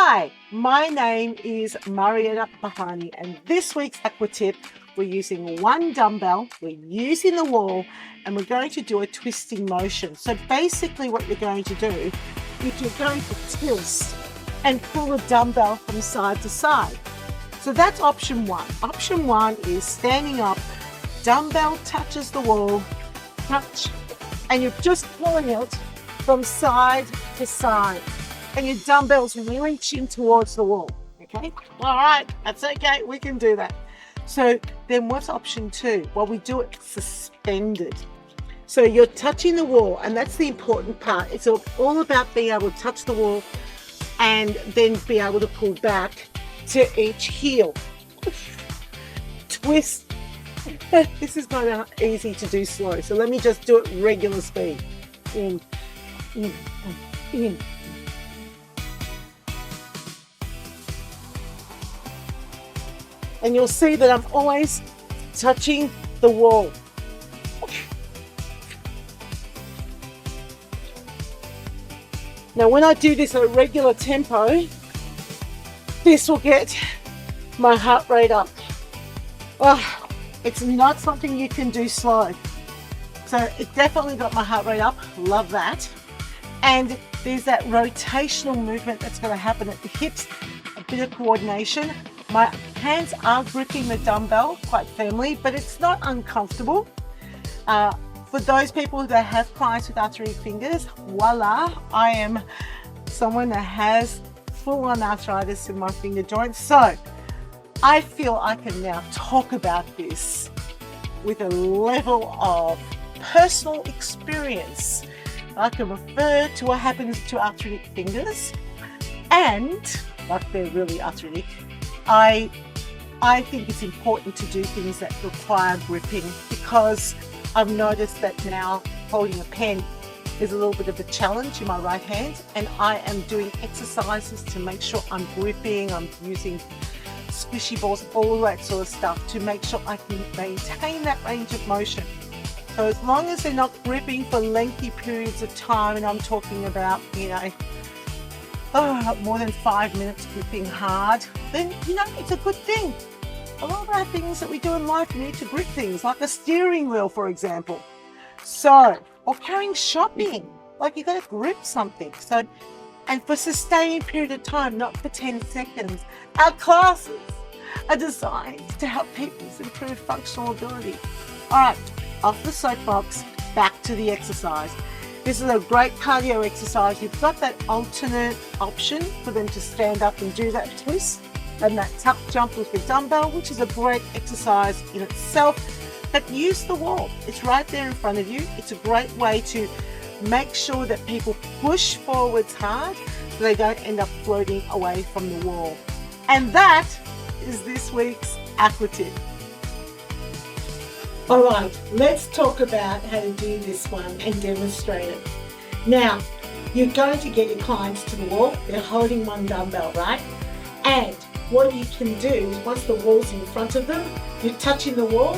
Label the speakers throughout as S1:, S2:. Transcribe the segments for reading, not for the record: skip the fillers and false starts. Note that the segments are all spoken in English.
S1: Hi, my name is Marietta Mehanni, and this week's Aqua Tip, we're using one dumbbell, we're using the wall, and we're going to do a twisting motion. So basically what you're going to do is you're going to twist and pull the dumbbell from side to side. So that's option one. Option one is standing up, dumbbell touches the wall, touch, and you're just pulling it from side to side. And your dumbbell's reaching towards the wall, okay? All right, that's okay, we can do that. So then what's option two? Well, we do it suspended. So you're touching the wall, and that's the important part. It's all about being able to touch the wall and then be able to pull back to each heel. Twist. This is not easy to do slow, so let me just do it regular speed. In, in. And you'll see that I'm always touching the wall. Now when I do this at a regular tempo, this will get my heart rate up. Oh, it's not something you can do slow. So it definitely got my heart rate up, love that. And there's that rotational movement that's going to happen at the hips, a bit of coordination. My hands are gripping the dumbbell quite firmly, but it's not uncomfortable. For those people that have clients with arthritic fingers, voila, I am someone that has full-on arthritis in my finger joints. So I feel I can now talk about this with a level of personal experience. I can refer to what happens to arthritic fingers, and like they're really arthritic, I think it's important to do things that require gripping, because I've noticed that now holding a pen is a little bit of a challenge in my right hand, and I am doing exercises to make sure I'm gripping, I'm using squishy balls, all that sort of stuff to make sure I can maintain that range of motion. So as long as they're not gripping for lengthy periods of time, and I'm talking about, more than 5 minutes gripping hard, then, it's a good thing. A lot of our things that we do in life need to grip things, like a steering wheel, for example. So, or carrying shopping, like you got to grip something. So, and for sustained period of time, not for 10 seconds. Our classes are designed to help people improve functional ability. All right, off the soapbox, back to the exercise. This is a great cardio exercise. You've got that alternate option for them to stand up and do that twist and that tuck jump with the dumbbell, which is a great exercise in itself. But use the wall. It's right there in front of you. It's a great way to make sure that people push forwards hard so they don't end up floating away from the wall. And that is this week's Aqua Tip. All right, let's talk about how to do this one and demonstrate it. Now, you're going to get your clients to the wall. They're holding one dumbbell, right? And what you can do is once the wall's in front of them, you're touching the wall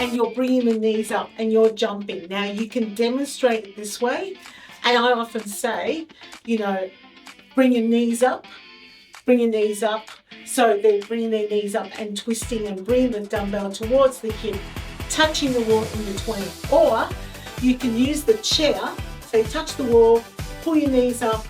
S1: and you're bringing the knees up and you're jumping. Now, you can demonstrate it this way. And I often say, bring your knees up. So they're bringing their knees up and twisting and bringing the dumbbell towards the hip, touching the wall in between. Or you can use the chair, so you touch the wall, pull your knees up,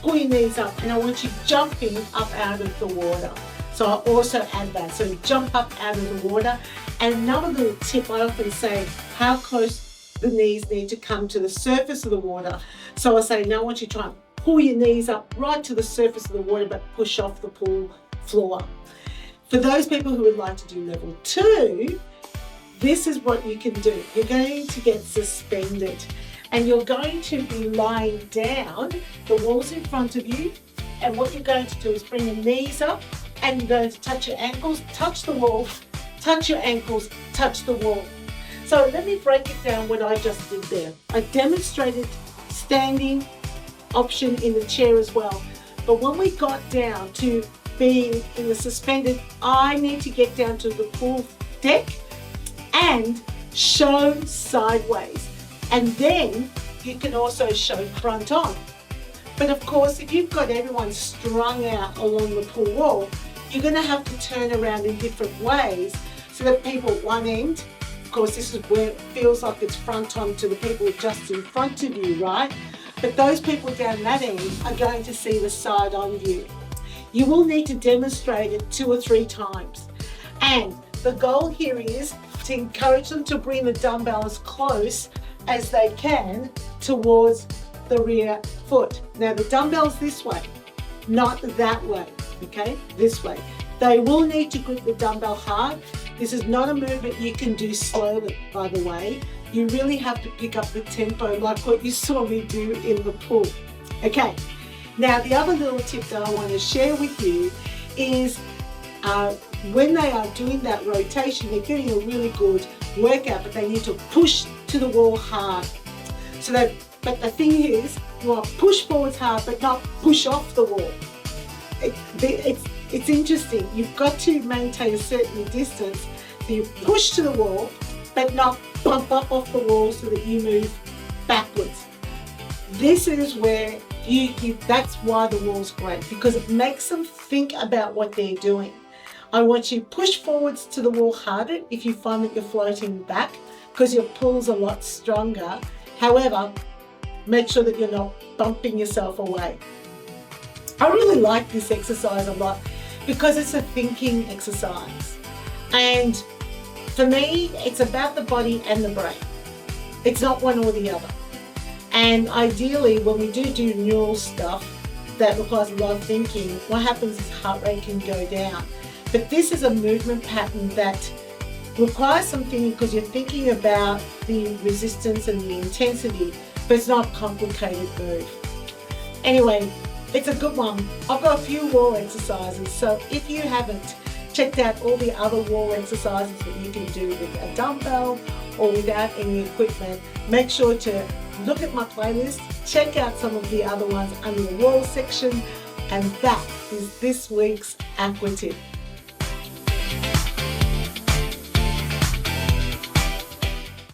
S1: and I want you jumping up out of the water. So I also add that. So you jump up out of the water. And another little tip, I often say how close the knees need to come to the surface of the water. So I say, now I want you to try and pull your knees up right to the surface of the water, but push off the pool floor. For those people who would like to do level 2, this is what you can do. You're going to get suspended and you're going to be lying down, the wall's in front of you, and what you're going to do is bring your knees up and you're going to touch your ankles, touch the wall, touch your ankles, touch the wall. So let me break it down what I just did there. I demonstrated standing option in the chair as well, but when we got down to being in the suspended, I need to get down to the pool deck and show sideways, and then you can also show front on. But of course, if you've got everyone strung out along the pool wall, you're going to have to turn around in different ways so that people at one end, of course this is where it feels like it's front on to the people just in front of you, right? But those people down that end are going to see the side on view. You will need to demonstrate it 2 or 3 times. And the goal here is to encourage them to bring the dumbbell as close as they can towards the rear foot. Now the dumbbell's this way, not that way, okay? This way. They will need to grip the dumbbell hard. This is not a movement you can do slowly, by the way. You really have to pick up the tempo like what you saw me do in the pool. Okay, now the other little tip that I want to share with you is when they are doing that rotation, they're getting a really good workout, but they need to push to the wall hard. But the thing is, you want to push forwards hard, but not push off the wall. It's interesting. You've got to maintain a certain distance. So you push to the wall, but not bump up off the wall so that you move backwards. This is where that's why the wall's great, because it makes them think about what they're doing. I want you to push forwards to the wall harder if you find that you're floating back, because your pull's a lot stronger. However, make sure that you're not bumping yourself away. I really like this exercise a lot because it's a thinking exercise. And for me, it's about the body and the brain. It's not one or the other. And ideally, when we do neural stuff that requires a lot of thinking, what happens is heart rate can go down. But this is a movement pattern that requires some thinking because you're thinking about the resistance and the intensity, but it's not a complicated move. Anyway, it's a good one. I've got a few wall exercises, so if you haven't checked out all the other wall exercises that you can do with a dumbbell or without any equipment, make sure to look at my playlist, check out some of the other ones under the wall section, and that is this week's Aqua Tip.